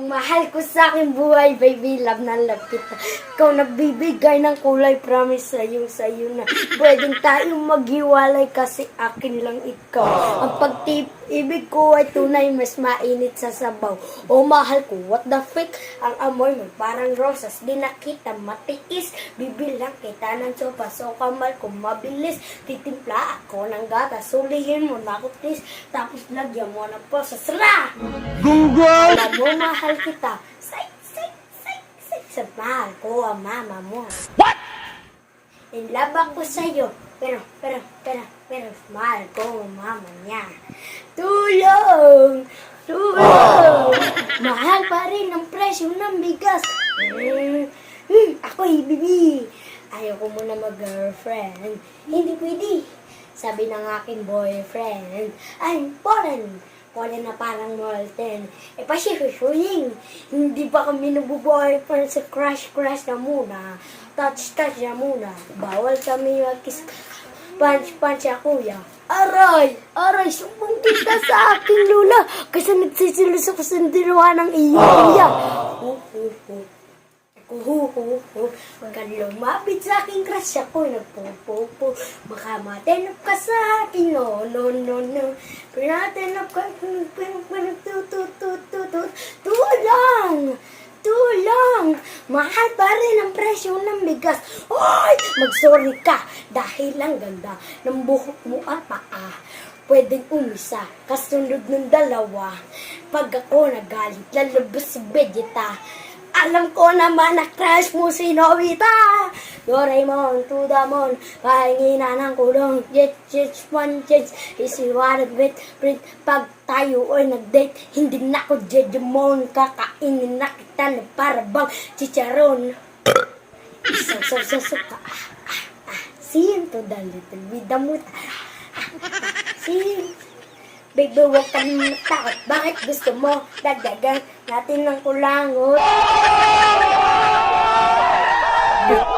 Mahal ko sa aking buhay, baby, love na love kita. Ikaw nagbibigay ng kulay, promise sa'yo na pwedeng tayong maghiwalay kasi akin lang ikaw. Ang pag-ibig ko ay tunay, mas mainit sa sabaw. Oh, mahal ko, what the freak? Ang amoy mo parang rosas, di na kita matiis. Bibilang kita ng sopa, so kamal ko mabilis. Titimpla ako ng gata, sulihin mo na ako please. Tapos lagyan mo ng posas, ra! Gunggol! Alam mo, mahal kita. Say. Sa mahal ko ang mama mo. What? In love ako sa'yo. Pero, mahal ko ang mama niya. Tulong! Mahal pa rin ang presyo ng bigas. Ako, ibibi. Ayoko muna mag-girlfriend. Hindi pwede. Sabi ng aking boyfriend, I'm foreign. Wala na parang molten. Pasifisuling. Hindi pa kami nabuboyfriend sa crush na muna. Touch na muna. Bawal kami mag-kiss. Punch ya kuya. Aray, sumbong kita sa aking lula. Kasi nagsisilos ako sa dinuha ng iyo kuya. Huwag ka lumapit sa aking crush ako. Nagpupupo. Baka matenap ka sa akin. No. Pinatenap ka. Tulang. Mahal pa rin ang presyo ng bigas. Hoy! Mag-sorry ka. Dahil ang ganda ng buhok mo at paa. Pwedeng umisa. Kasunod ng dalawa. Pag ako nagalit, lalabas si Vegeta. Alam ko naman na crush mo si Nobita. Doraemon to the moon. Pahingina ng kulong. Jet, isiwanan with print. Pag tayo ay nag-date, hindi na ako Jejemon. Kakainin na kita na para bang chicharon. Suka. See you to the little bit the mood. See you. Baby, huwag ka naman matakot. Bakit gusto mo dagdagan natin ng kulangot?